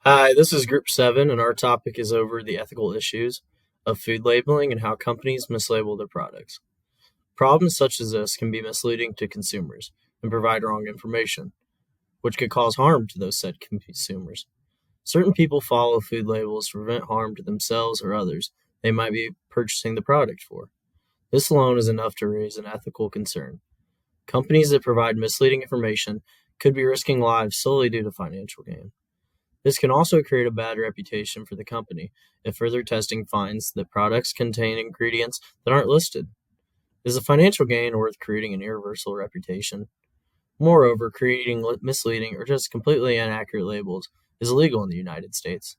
Hi, this is Group 7, and our topic is over the ethical issues of food labeling and how companies mislabel their products. Problems such as this can be misleading to consumers and provide wrong information, which could cause harm to those said consumers. Certain people follow food labels to prevent harm to themselves or others they might be purchasing the product for. This alone is enough to raise an ethical concern. Companies that provide misleading information could be risking lives solely due to financial gain. This can also create a bad reputation for the company if further testing finds that products contain ingredients that aren't listed. Is the financial gain worth creating an irreversible reputation? Moreover, creating misleading or just completely inaccurate labels is illegal in the United States.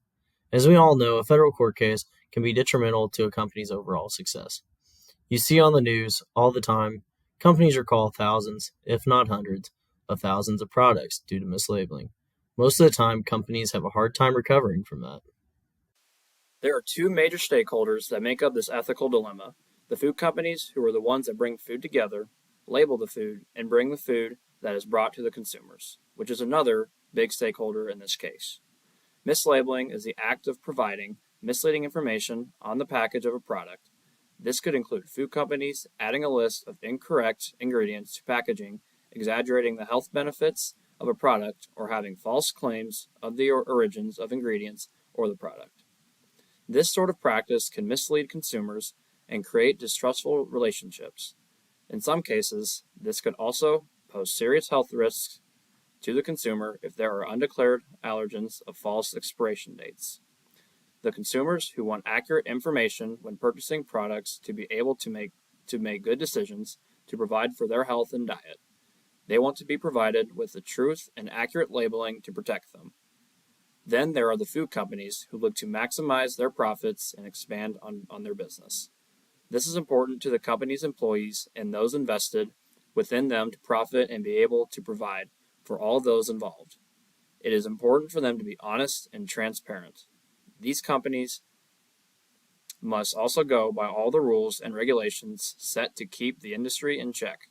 As we all know, a federal court case can be detrimental to a company's overall success. You see on the news all the time companies recall thousands, if not hundreds, of thousands of products due to mislabeling. Most of the time, companies have a hard time recovering from that. There are two major stakeholders that make up this ethical dilemma: the food companies, who are the ones that bring food together, label the food, and bring the food that is brought to the consumers, which is another big stakeholder in this case. Mislabeling is the act of providing misleading information on the package of a product. This could include food companies adding a list of incorrect ingredients to packaging, exaggerating the health benefits of a product, or having false claims of the origins of ingredients or the product. This sort of practice can mislead consumers and create distrustful relationships. In some cases, this could also pose serious health risks to the consumer if there are undeclared allergens of false expiration dates. The consumers who want accurate information when purchasing products to be able to make good decisions to provide for their health and diet. They want to be provided with the truth and accurate labeling to protect them. Then there are the food companies who look to maximize their profits and expand on their business. This is important to the company's employees and those invested within them to profit and be able to provide for all those involved. It is important for them to be honest and transparent. These companies must also go by all the rules and regulations set to keep the industry in check.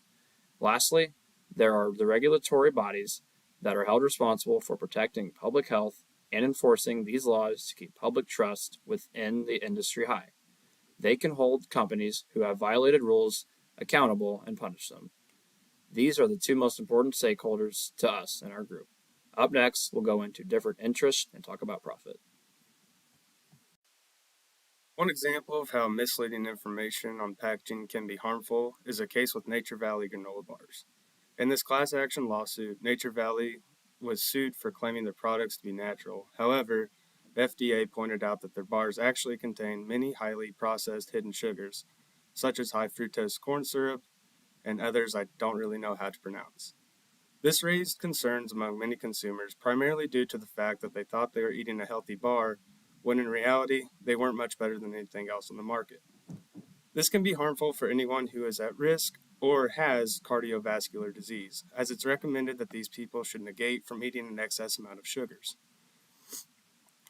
Lastly, there are the regulatory bodies that are held responsible for protecting public health and enforcing these laws to keep public trust within the industry high. They can hold companies who have violated rules accountable and punish them. These are the two most important stakeholders to us in our group. Up next, we'll go into different interests and talk about profit. One example of how misleading information on packaging can be harmful is a case with Nature Valley granola bars. In this class action lawsuit, Nature Valley was sued for claiming their products to be natural. However, the FDA pointed out that their bars actually contain many highly processed hidden sugars, such as high fructose corn syrup and others I don't really know how to pronounce. This raised concerns among many consumers, primarily due to the fact that they thought they were eating a healthy bar, when in reality, they weren't much better than anything else on the market. This can be harmful for anyone who is at risk or has cardiovascular disease, as it's recommended that these people should negate from eating an excess amount of sugars.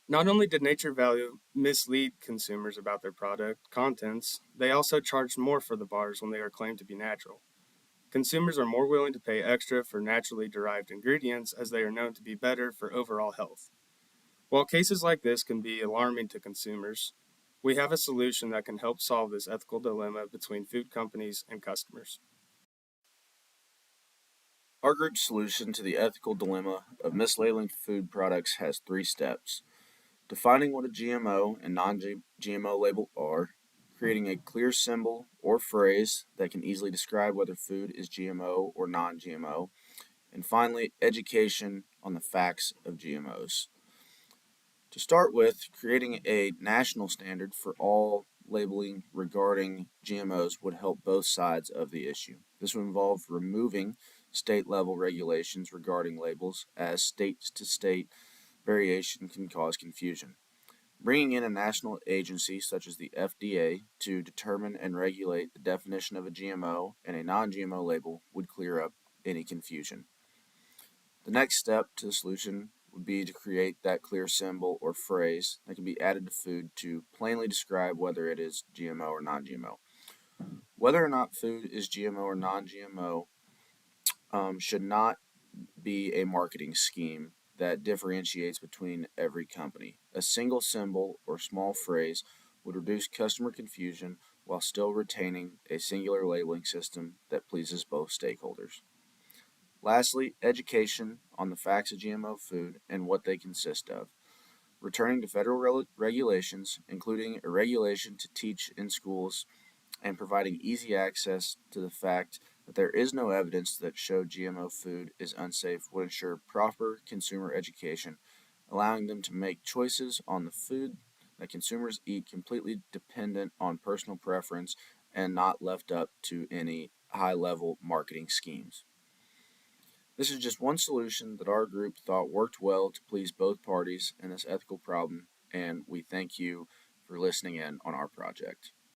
Not only did Nature Valley mislead consumers about their product contents, they also charged more for the bars when they are claimed to be natural. Consumers are more willing to pay extra for naturally derived ingredients as they are known to be better for overall health. While cases like this can be alarming to consumers, we have a solution that can help solve this ethical dilemma between food companies and customers. Our group's solution to the ethical dilemma of mislabeling food products has three steps: defining what a GMO and non GMO label are, creating a clear symbol or phrase that can easily describe whether food is GMO or non GMO, and finally, education on the facts of GMOs. To start with, creating a national standard for all labeling regarding GMOs would help both sides of the issue. This would involve removing state level regulations regarding labels, as state to state variation can cause confusion. Bringing in a national agency such as the FDA to determine and regulate the definition of a GMO and a non GMO label would clear up any confusion. The next step to the solution would be to create that clear symbol or phrase that can be added to food to plainly describe whether it is GMO or non GMO. Whether or not food is GMO or non GMO should not be a marketing scheme that differentiates between every company. A single symbol or small phrase would reduce customer confusion while still retaining a singular labeling system that pleases both stakeholders. Lastly, education on the facts of GMO food and what they consist of. Returning to federal regulations, including a regulation to teach in schools and providing easy access to the fact that there is no evidence that show GMO food is unsafe would ensure proper consumer education, allowing them to make choices on the food that consumers eat completely dependent on personal preference and not left up to any high level marketing schemes. This is just one solution that our group thought worked well to please both parties in this ethical problem, and we thank you for listening in on our project.